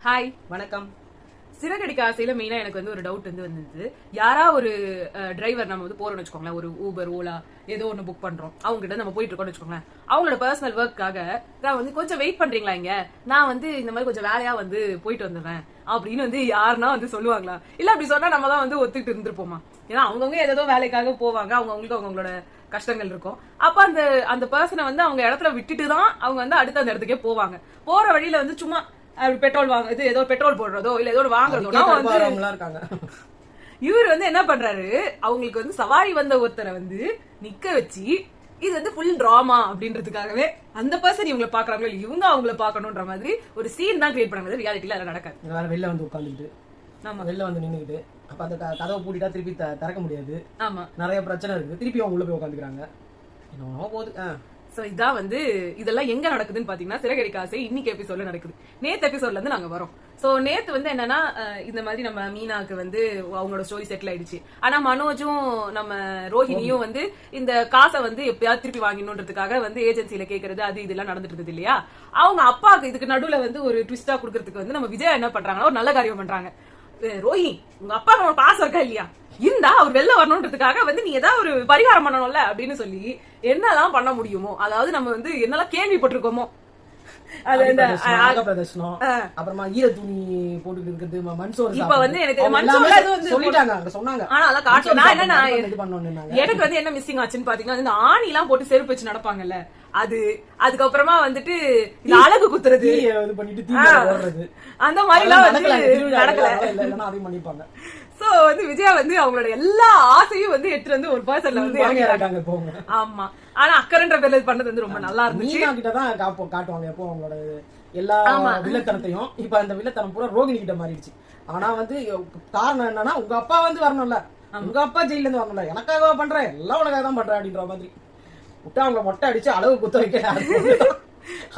Hi வணக்கம். சிறகடிக்க ஆசையில மெயினா எனக்கு வந்து ஒரு டவுட் வந்து யாரா ஒரு டிரைவர் நம்ம வந்து போறோம்னு வச்சுக்கோங்களேன், ஒரு ஊபர் ஓலா ஏதோ ஒன்று புக் பண்றோம், அவங்க கிட்ட நம்ம போயிட்டு இருக்கோம்னு வச்சுக்கோங்களேன், அவங்களோட பர்சனல் ஒர்க்காக நான் வந்து கொஞ்சம் வெயிட் பண்றீங்களா இங்க, நான் வந்து இந்த மாதிரி கொஞ்சம் வேலையா வந்து போயிட்டு வந்துடுறேன் அப்படின்னு வந்து யாருன்னா வந்து சொல்லுவாங்களா? இல்ல அப்படி சொன்னா நம்ம தான் வந்து ஒத்துக்கிட்டு இருந்திருப்போமா? ஏன்னா அவங்கவுங்க ஏதோ வேலைக்காக போவாங்க, அவங்கவுங்களுக்கு அவங்களோட கஷ்டங்கள் இருக்கும். அப்ப அந்த அந்த பர்சனை வந்து அவங்க இடத்துல விட்டுட்டு தான் அவங்க வந்து அடுத்த அந்த இடத்துக்கே போவாங்க. போற வழியில வந்து சும்மா பெட்ரோல் வாங்க, இது ஏதோ பெட்ரோல் போடுறதோ இல்ல ஏதோ வாங்குறதோ இவர் வந்து என்ன பண்றாரு, அவங்களுக்கு வந்து சவாரி வந்த ஒருத்தரை வந்து நிக்க வச்சு இது வந்து ஃபுல் டிராமா அப்படின்றதுக்காகவே அந்த பர்சன் இவங்களை பாக்குறாங்களோ இவங்க அவங்கள பாக்கணும்ன்ற மாதிரி ஒரு சீன் தான் கிரியேட் பண்ணாங்க. ரியாலிட்டியில அதெல்லாம் நடக்காது. வேற வெளில வந்து உட்காந்துட்டு ஆமா வெளில வந்து நின்னுக்கிட்டு அப்ப அந்த கதவை பூட்டிட்டா திருப்பி திறக்க முடியாது. ஆமா நிறைய பிரச்சனை இருக்கு. திருப்பி அவங்க உள்ள போய் உட்காந்துக்கிறாங்க. என்னவோ போகுது. சோ இதான் வந்து இதெல்லாம் எங்க நடக்குதுன்னு பாத்தீங்கன்னா சிறகடிக்க ஆசை இன்னைக்கு எபிசோட்ல நடக்குது. நேத்து எபிசோட்ல இருந்து நாங்க வரோம். சோ நேத்து வந்து என்னன்னா இந்த மாதிரி நம்ம மீனாக்கு வந்து அவங்களோட ஸ்டோரி செட்டில் ஆயிடுச்சு. ஆனா மனோஜும் நம்ம ரோஹிணியும் வந்து இந்த காசை வந்து எப்பயாவது திருப்பி வாங்கணுன்றதுக்காக வந்து ஏஜென்சில கேக்குறது அது இதெல்லாம் நடந்துட்டு இருக்குது இல்லையா? அவங்க அப்பாவுக்கு இதுக்கு நடுவுல வந்து ஒரு ட்விஸ்டா குடுக்கறதுக்கு வந்து நம்ம விஜயா என்ன பண்றாங்கன்னா ஒரு நல்ல காரியம் பண்றாங்க. ரோஹி உங்க அப்பா நம்ம பாசம் இருக்கா இல்லையா, இருந்தா அவர் வெளில வரணுன்றதுக்காக வந்து நீ ஏதாவது ஒரு பரிகாரம் பண்ணணும்ல அப்படின்னு சொல்லி என்னெல்லாம் பண்ண முடியுமோ, அதாவது நம்ம வந்து என்னெல்லாம் கேள்விப்பட்டிருக்கோமோ அப்புறமா ஈர துணி போட்டுட்டு இருக்கிறது, மண்சோறு. இப்ப வந்து எனக்கு சொல்லிட்டாங்க சொன்னாங்க. ஆனா அதெல்லாம் காட்டு நான் என்னன்னா எனக்கு வந்து என்ன மிஸ்ஸிங் ஆச்சுன்னு பாத்தீங்கன்னா இந்த ஆணி எல்லாம் போட்டு செருப்பு வச்சு நடப்பாங்கல்ல அது, அதுக்கப்புறமா வந்துட்டு அழகு குத்துறது அந்த மாதிரி எல்லாம் வந்து நடக்கல. அதையும் பண்ணிப்பாங்க. சோ வந்து விஜயா வந்து அவங்களோட எல்லா ஆசையும் வந்து எடுத்துட்டு வந்து ஒரு பர்சன்ல வந்து இறங்கிட்டாங்க போங்க. ஆமா ஆனா அக்கறன்ற பேர்ல பண்ணது வந்து ரொம்ப நல்லா இருந்துச்சு. மீனா கிட்ட தான் காட்டுவாங்க எப்போ அவங்களோட எல்லா வில்லத்தனத்தையும். இப்ப அந்த வில்லத்தனம் பூரா ரோகிணி கிட்ட மாறிடுச்சு. ஆனா வந்து காரணம் என்னன்னா உங்க அப்பா வந்து வரணும்ல, உங்க அப்பா ஜெயில இருந்து வரணும்ல, எனக்காக பண்றேன் எல்லாம் உனக்காக தான் பண்றேன் அப்படின்ற மாதிரி விட்டா அவங்கள மொட்டை அடிச்சு அளவு குத்த வைக்க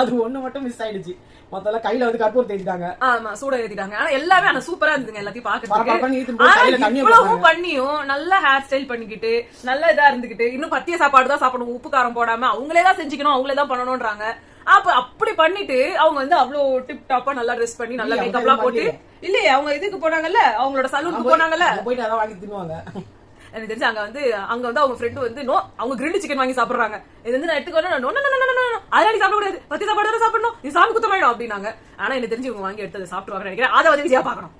அது ஒண்ணு மட்டும் மிஸ் ஆயிடுச்சு. மொத்தம் கையில வந்து கற்பூரம் தேடிட்டாங்க. ஆமா சூட ஏத்திட்டாங்க. ஆனா எல்லாமே ஆனா சூப்பரா இருந்துங்க எல்லாத்தையும் பாக்குறதுக்கு. இவ்வளவு பண்ணியும் நல்ல ஹேர் ஸ்டைல் பண்ணிக்கிட்டு நல்ல இதா இருந்துகிட்டு இன்னும் பத்திய சாப்பாடு தான் சாப்பிடணும், உப்பு காரம் போடாம அவங்களே தான் செஞ்சுக்கணும், அவங்களே தான் பண்ணணும்ன்றாங்க. அப்ப அப்படி பண்ணிட்டு அவங்க வந்து அவ்வளவு டிப் டாப்பா நல்லா ட்ரெஸ் பண்ணி நல்லா மேக்கப் எல்லாம் போட்டு இல்லையே அவங்க இதுக்கு போனாங்கல்ல, அவங்களோட சலூனுக்கு போனாங்கல்ல, போயிட்டு அதான் வாங்கி தின்னுவாங்க. எனக்கு தெரிஞ்சு அங்க வந்து அவங்க ஃப்ரெண்ட் வந்து அவங்க கிரில்டு சிக்கன் வாங்கி சாப்பிடுறாங்க. இது வந்து நான் எடுத்துக்கணும் அதெல்லாம் சாப்பிட கூடாது, பத்தி சாப்பாடு தான் சாப்பிடணும், இது சாமி குத்தமாயிடும் அப்படின்னாங்க. ஆனா எனக்கு தெரிஞ்சு இவங்க வாங்கி எடுத்து சாப்பிடுவாங்க நினைக்கிறேன். அதை வந்து விஜயா பாக்கணும்.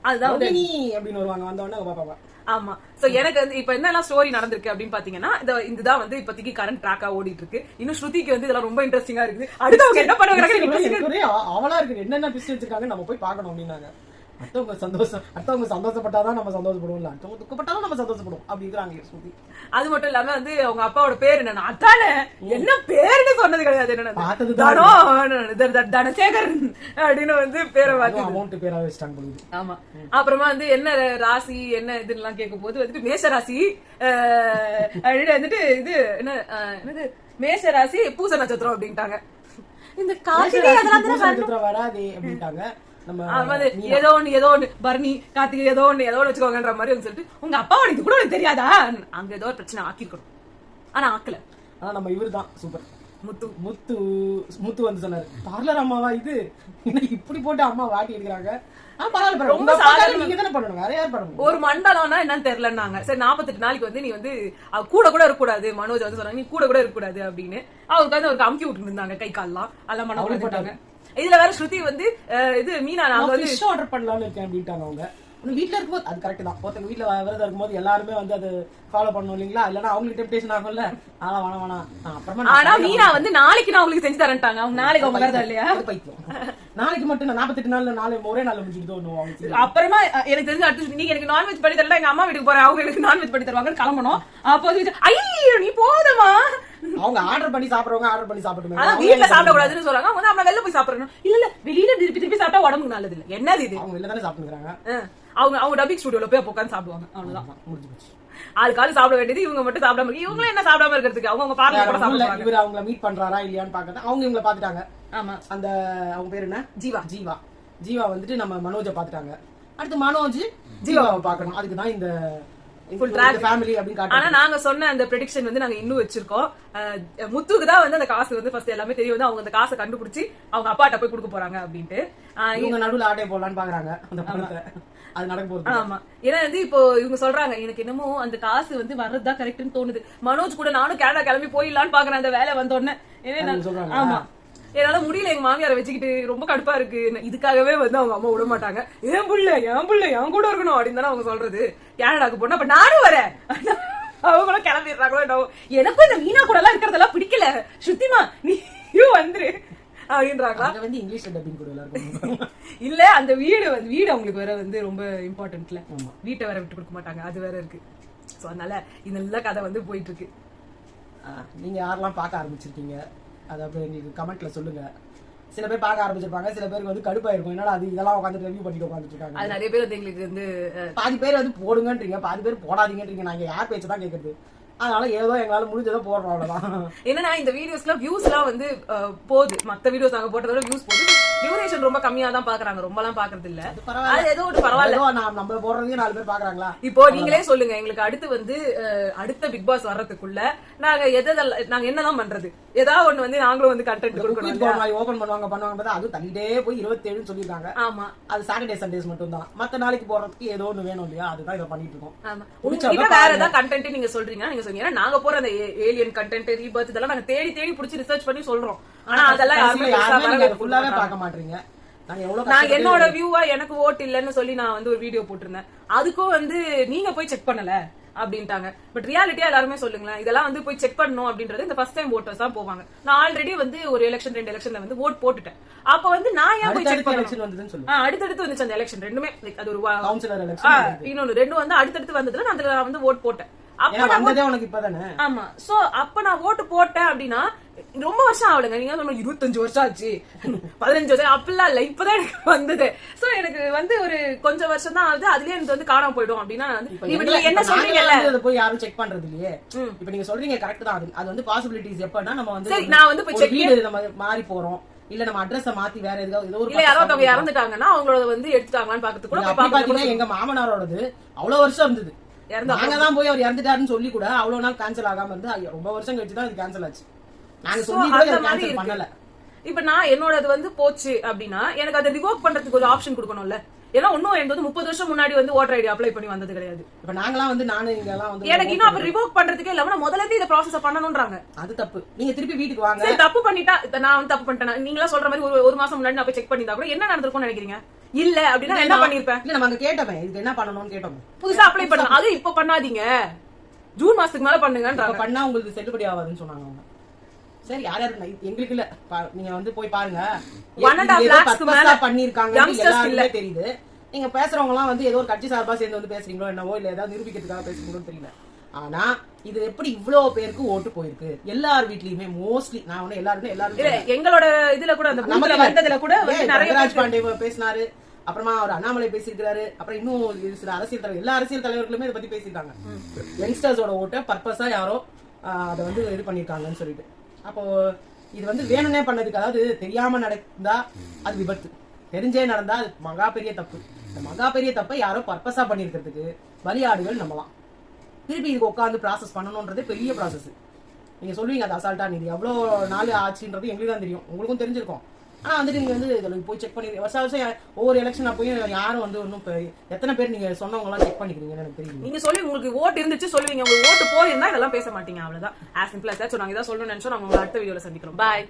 அதுதான் அப்படின்னு வருவாங்க. வந்தவொடனே பாப்பாங்க. ஆமா சோ எனக்கு வந்து இப்ப என்னெல்லாம் ஸ்டோரி நடந்திருக்கு அப்படின்னு பாத்தீங்கன்னா இதுதான் வந்து இப்போதைக்கு கரண்ட் ட்ராக்கா ஓடிட்டு இருக்கு. இன்னும் ஸ்ருதிக்கு வந்து இதெல்லாம் ரொம்ப இன்ட்ரெஸ்டிங்கா இருக்குது. அடுத்து அவங்க என்ன பண்ணுவாங்க அவளா இருக்கு, என்னென்ன பிஸ்ட் வச்சிருக்காங்க நம்ம போய் பாக்கணும் அப்படின்னாங்க. அடுத்தவங்க சந்தோஷப்பட்டாதான் நம்ம சந்தோஷப்படுவோம்ல, அடுத்தவங்க துக்கப்பட்டாலும் நம்ம சந்தோஷப்படுவோம் அப்படி இருக்கிறாங்க ஸ்ருதி. அது மட்டும் இல்லாம வந்து அவங்க அப்பாவோட பேர் என்னன்னா அதானே என்ன பேருன்னு சொன்னது கிடையாது, என்ன தனசேகர் அப்படின்னு வந்து பேரை அமௌண்ட் பேரா வச்சிட்டாங்க. ஆமா அப்புறமா வந்து என்ன ராசி என்ன இதுலாம் கேட்கும் போது வந்துட்டு மேஷ ராசி வந்துட்டு இது என்னது மேஷ ராசி பூச நட்சத்திரம் அப்படின்ட்டாங்க. இந்த கார்த்திகை நட்சத்திரம் வராது அப்படின்ட்டாங்க. ஏதோ ஒண்ணு பரணி கார்த்திகை ஏதோ ஒண்ணு வச்சுக்கோங்கன்ற மாதிரி சொல்லிட்டு உங்க அப்பா இது கூட தெரியாதா, அங்க ஏதோ ஒரு பிரச்சனை ஆக்கிருக்கணும் ஆனா ஆக்கல. ஆனா நம்ம இவரு தான் சூப்பர் முத்து முத்து முத்து வந்து சொன்னாரு, பார்லர் அம்மாவா இது இப்படி போட்டு அம்மா வாட்டி எடுக்கிறாங்க. ஒரு மண்டலம்னா என்னன்னு தெரியலன்னாங்க. சரி 48 நாளைக்கு வந்து நீ வந்து கூட இருக்க கூடாது, மனோஜ் வந்து சொன்னாங்க நீ கூட இருக்க கூடாது அப்படின்னு. அவருக்கு வந்து அவருக்கு அமுக்கி விட்டு இருந்தாங்க கை கால்லாம் அதெல்லாம் மன போட்டாங்க. இதுல வேற ஸ்ருதி வந்து இது மீனா நாங்க வந்து ஆர்டர் பண்ணலாம்னு இருக்கேன் அப்படின்ட்டாங்க. அவங்க வீட்டுல இருக்கும்போது அது கரெக்ட் தான். ஒருத்தங்க வீட்டுல விரதம் இருக்கும்போது எல்லாருமே வந்து அது ஃபாலோ பண்ணணும் இல்லீங்களா, இல்லன்னா அவங்களுக்கு டெம்ப்டேஷன் ஆகும்ல. அதெல்லாம் வேணாம் அப்புறமா. ஆனா மீனா வந்து நாளைக்கு நான் உங்களுக்கு செஞ்சு தரேன்ட்டாங்க. அவங்க நாளைக்கு அவங்க விரதம் இல்லையா, நாளைக்கு மட்டும் 48 நாள் ஒரே நாள் முடிஞ்சிட்டு. அப்புறமா எனக்கு தெரிஞ்சு அடுத்து நீங்க எனக்கு நான்வெஜ் பண்ணி தரல, எங்க அம்மா வீட்டுக்கு போறேன், அவங்க எனக்கு நான்வெஜ் பண்ணி தருவாங்கன்னு கிளம்பணும். அப்போது ஐயோ நீ போதுமா, அவங்க ஆர்டர் பண்ணி சாப்பிடுறவங்க ஆர்டர் பண்ணி சாப்பிடுவாங்க. ஆனா வீட்ல சாப்பிட கூடாதுன்னு சொல்றாங்க. அவங்க நம்ம வெளில போய் சாப்பிடணும். இல்ல வெளியில திருப்பி சாப்பிட்டா உடம்புக்கு நல்லது இல்ல. என்னது இது, அவங்க வெளில தானே சாப்பிடுறாங்க. அவங்க டப்பிங் ஸ்டுடியோல போய் உட்கார்ந்து சாப்பிடுவாங்க. அவ்வளவுதான் முடிஞ்சு போச்சு. ஆளுக்கால சாப்பிட வேண்டியது இவங்க மட்டும் சாப்பிடாம இருக்கு. இவங்க என்ன சாப்பிடாம இருக்கிறதுக்கு அவங்க பார்லர் கூட சாப்பிடுறாங்க. இவர் அவங்கள மீட் பண்றாரா இல்லையான்னு பாக்கறது. அவங்க இவங்கள பாத்துட்டாங்க. ஆமா அந்த அவங்க பேர் என்ன, ஜீவா வந்துட்டு நம்ம மனோஜை பாத்துட்டாங்க. அடுத்து மனோஜ் ஜீவாவை பாக்கணும். அதுக்கு தான் இந்த ஃபுல் ட்ராக் ஃபேமிலி அப்படின்னு காட்டுறாங்க. ஆனா நாங்க சொன்ன அந்த ப்ரெடிக்ஷன் வந்து நாங்க இன்னும் வச்சிருக்கோம். முத்துக்கு தான் வந்து அந்த காசு வந்து ஃபர்ஸ்ட் எல்லாமே தெரியும் வந்து அவங்க அந்த காசை கண்டுபிடிச்சி அவங்க அப்பாட்ட போய் கொடுக்க போறாங்க அப்படின்ட்டு. இவங்க நடுவுல ஆட்டே போடலான்னு பாக்குறாங்க அந்த பணத்தை. அது நடக்க போகுது. ஆமா, ஏன்னா வந்து இப்போ இவங்க சொல்றாங்க எனக்கு என்னமோ அந்த காசு வந்து வர்றதுதான் கரெக்ட்னு தோணுது. மனோஜ் கூட நானும் கனடா கிளம்பி போயிடலான்னு பாக்குறேன் அந்த வேலை வந்த உடனே. ஆமா, என்னால முடியல, எங்க மாமியாரை வச்சுக்கிட்டு ரொம்ப கடுப்பா இருக்கு. இதுக்காகவே வந்து அவங்க அம்மா விட மாட்டாங்க. என் புள்ள என் கூட இருக்கணும் அப்படின்னு தானே அவங்க சொல்றது. கனடாக்கு போனா அப்ப நானும் வரேன். அவங்களும் கிளம்பிடுறாங்களோ. எனக்கும் இந்த மீனா கூட எல்லாம் இருக்கிறதெல்லாம் பிடிக்கல. சுத்திமா நீயும் வந்துரு அப்படின்றாங்களா. வந்து இங்கிலீஷ்ல டப்பிங் கூட எல்லாரும் இல்ல அந்த வீடு அவங்களுக்கு வேற வந்து ரொம்ப இம்பார்ட்டன்ட்ல. வீட்டை வேற விட்டு கொடுக்க மாட்டாங்க, அது வேற இருக்கு. சோ அதனால இந்த கதை வந்து போயிட்டு இருக்கு. நீங்க யாரெல்லாம் பார்க்க ஆரம்பிச்சிருக்கீங்க அது அப்படி எங்களுக்கு கமெண்ட்ல சொல்லுங்க. சில பேர் பார்க்க ஆரம்பிச்சிருப்பாங்க, சில பேருக்கு வந்து கடுப்பா இருக்கும். என்னடா அது இதெல்லாம் உட்காந்து ரிவ்யூ பண்ணிட்டு உட்காந்துட்டு இருக்காங்க. அது நிறைய பேர் வந்து எங்களுக்கு வந்து பாதி பேர் வந்து போடுங்கன்றீங்க, பாதி பேர் போடாதீங்கன்றீங்க. நாங்க யார் பேச்சு தான் கேட்கறது. அதனால ஏதோ எங்களால முடிஞ்சதோ போடுறோம், அவ்வளவுதான். என்னன்னா இந்த வீடியோஸ்லாம் வியூஸ் எல்லாம் வந்து போகுது. மத்த வீடியோஸ் நாங்க போட்டதோட வியூஸ் போகுது. டியூரேஷன் ரொம்ப கம்மியா தான் பாக்குறாங்க, ரொம்ப எல்லாம் பாக்குறது இல்ல. அது ஏதோ ஒரு பரவாயில்ல. நம்ம போடுறதையும் 4 பேர் பாக்குறாங்களா. இப்போ நீங்களே சொல்லுங்க, எங்களுக்கு அடுத்து வந்து அடுத்த பிக் பாஸ் வர்றதுக்குள்ள நாங்க என்னதான் பண்றது? ஏதாவது ஒண்ணு வந்து நாங்களும் வந்து கண்டென்ட் கொடுக்கணும். ஓபன் பண்ணுவாங்க அது தள்ளிட்டே போய் 27 சொல்லிருக்காங்க. ஆமா, அது சாட்டர்டே சண்டேஸ் மட்டும் தான். மத்த நாளைக்கு போறதுக்கு ஏதோ ஒண்ணு வேணும் இல்லையா, அதுதான் இதை பண்ணிட்டு இருக்கோம். உங்ககிட்ட வேற ஏதாவது கண்டென்ட் நீங்க சொல்றீங்க, நீங்க சொன்னீங்க. நாங்க போற அந்த ஏலியன் கண்டென்ட், ரீபர்த் இதெல்லாம் நாங்க தேடி புடிச்சு ரிசர்ச் பண்ணி சொல்றோம். ஆனா அதெல்லாம் யாருமே ஃபுல்லாவே பார்க்க மாட்டீங்க. நான் என்னோட வியூவா எனக்கு ஓட் இல்லன்னு சொல்லி நான் வந்து ஒரு வீடியோ போட்டிருந்தேன். அதுக்கும் வந்து நீங்க போய் செக் பண்ணல அப்படின்ட்டாங்க. பட் ரியாலிட்டியா எல்லாருமே சொல்லுங்களேன், இதெல்லாம் வந்து போய் செக் பண்ணணும் அப்படின்றது இந்த ஃபர்ஸ்ட் டைம் ஓட்டர்ஸ் தான் போவாங்க. நான் ஆல்ரெடி வந்து ஒரு எலெக்ஷன் 2 எலெக்ஷன்ல வந்து ஓட் போட்டுட்டேன். அப்ப வந்து நான் ஏன் போய் செக் பண்ணணும்? அடுத்தடுத்து வந்துச்சு அந்த எலெக்ஷன் ரெண்டுமே. அது ஒரு கவுன்சிலர் எலெக்ஷன், இன்னொன்னு ரெண்டும் வந்து அடுத்தடுத்து வந்ததுல நான் வந்து ஓட் போட்டேன். ஆமா, சோ அப்ப நான் ஓட்டு போட்டேன் அப்படின்னா ரொம்ப வருஷம் ஆகலங்க. நீங்க 25 வருஷம் ஆச்சு, 15 வருஷம் அப்படிலாம் இல்ல, இப்பதான் எனக்கு வந்தது. சோ எனக்கு வந்து ஒரு கொஞ்சம் வருஷம் தான் ஆகுது. அதுலயே எனக்கு வந்து காணாம போயிடும் அப்படின்னா என்ன சொல்றீங்கல்ல, போய் யாரும் செக் பண்றது இல்லையே. இப்ப நீங்க சொல்றீங்க கரெக்ட் தான். அது வந்து பாசிபிலிட்டிஸ் எப்பன்னா நம்ம வந்து நான் வந்து போய் செக் வீடு நம்ம மாறி போறோம், இல்ல நம்ம அட்ரஸ் மாத்தி வேற ஏதோ ஒரு இல்ல யாரோ அவங்க இறந்துட்டாங்கன்னா அவங்களோட வந்து எடுத்துட்டாங்களான்னு பாக்கிறதுக்கு கூட பாத்தீங்கன்னா எங்க மாமனாரோடது அவ்வளவு வருஷம் இருந்தது. நாங்க தான் போய் அவர் இறந்துட்டாருன்னு சொல்லி கூட அவ்வளவு நாள் கேன்சல் ஆகாம இருந்து ரொம்ப வருஷம் கழிச்சு தான் இது கேன்சல் ஆச்சு. நாங்க சொல்லி கூட கேன்சல் பண்ணல. இப்ப நான் என்னோடது வந்து போச்சு அப்படின்னா எனக்கு அதை ரிவோக் பண்றதுக்கு ஒரு ஆப்ஷன் கொடுக்கணும்ல. ஏன்னா இன்னும் எனக்கு வந்து 30 வருஷம் முன்னாடி வந்து ஓட்டர் ஐடி அப்ளை பண்ணி வந்தது கிடையாது. இப்ப நாங்களாம் வந்து இங்க எல்லாம் வந்து எனக்கு இன்னும் அப்ப ரிவோக் பண்றதுக்கே இல்லாம முதல்ல இருந்து இந்த ப்ராசஸ் பண்ணணும்ன்றாங்க. அது தப்பு. நீங்க திருப்பி வீட்டுக்கு வாங்க. தப்பு பண்ணிட்டா நான் வந்து தப்பு பண்ணிட்டேன். நீங்களா சொல்ற மாதிரி ஒரு மாசம் முன்னாடி நான் போய் செக் பண்ணிருந்தா கூட என்ன நடந்திருக்கும்னு நினைக்கிறீங்க? இல்ல அப்படின்னா என்ன பண்ணிருப்பேன்? இல்ல நம்ம கேட்டோமே இதுக்கு என்ன பண்ணணும்னு கேட்டோம். புதுசா அப்ளை பண்ணணும். அது இப்ப பண்ணாதீங்க, ஜூன் மாசத்துக்கு மேல பண்ணுங்கன்றாங்க. பண்ணா உங்களுக்கு செல்லுபடி ஆகாதுன்னு சொன்னாங்க அவங்க. சரி யார் எங்களுக்கு இல்ல, நீங்க வந்து போய் பாருங்க. 1.5 lakhs மேல பண்ணிருக்காங்க எல்லாருமே தெரியுது. நீங்க பேசுறவங்க எல்லாம் வந்து ஏதோ ஒரு கட்சி சார்பா சேர்ந்து வந்து பேசுறீங்களோ என்னவோ, இல்ல ஏதாவது நிரூபிக்கிறதுக்காக பேசுறீங்களோ தெரியல. ஆனா இது எப்படி இவ்வளவு பேருக்கு ஓட்டு போயிருக்கு எல்லார் வீட்லயுமே மோஸ்ட்லி. நான் வந்து எல்லாரும் எங்களோட இதுல கூட அந்த பூத்துல வந்ததுல கூட நிறைய ராஜ் பாண்டே பேசினாரு, அப்புறமா அவர் அண்ணாமலை பேசியிருக்காரு, அப்புறம் இன்னும் சில அரசியல் தலைவர், எல்லா அரசியல் தலைவர்களுமே இதை பத்தி பேசியிருக்காங்க. யங்ஸ்டர்ஸோட ஓட்ட பர்பஸா யாரோ அதை வந்து இது பண்ணிருக்காங்கன்னு சொல்லிட்டு. அப்போ இது வந்து வேணும்னே பண்ணதுக்கு, அதாவது தெரியாம நடந்தா அது விபத்து, தெரிஞ்சே நடந்தா அது மகா பெரிய தப்பு. இந்த மகா பெரிய தப்பை யாரோ பர்பஸா பண்ணிருக்கிறதுக்கு பலியாடுகள் நம்மலாம். திருப்பி இதுக்கு உட்காந்து ப்ராசஸ் பண்ணணும்ன்றதே பெரிய ப்ராசஸ். நீங்க சொல்லுவீங்க அது அசால்ட்டா, நீ எவ்வளவு நாள் ஆச்சுன்றது எங்களுக்கு தான் தெரியும், உங்களுக்கும் தெரிஞ்சிருக்கும். ஆனா வந்துட்டு நீங்க வந்து இதுல போய் செக் பண்ணி வருஷம் ஒவ்வொரு எலெக்ஷன் போய் யாரும் வந்து ஒன்னும் எத்தனை பேர் நீங்க சொன்னவங்க எல்லாம் செக் பண்ணிக்கிறீங்கன்னு எனக்கு தெரியும். நீங்க சொல்லி உங்களுக்கு ஓட்டு இருந்துச்சு சொல்லுவீங்க, உங்களுக்கு ஓட்டு போயிருந்தா இதெல்லாம் பேச மாட்டீங்க, அவ்வளவுதான். As simple as that. நாங்க இதான் சொல்லணும்னு நினைச்சோம். நாங்க உங்களை அடுத்த வீடியோல சந்திக்கிறோம். பாய்.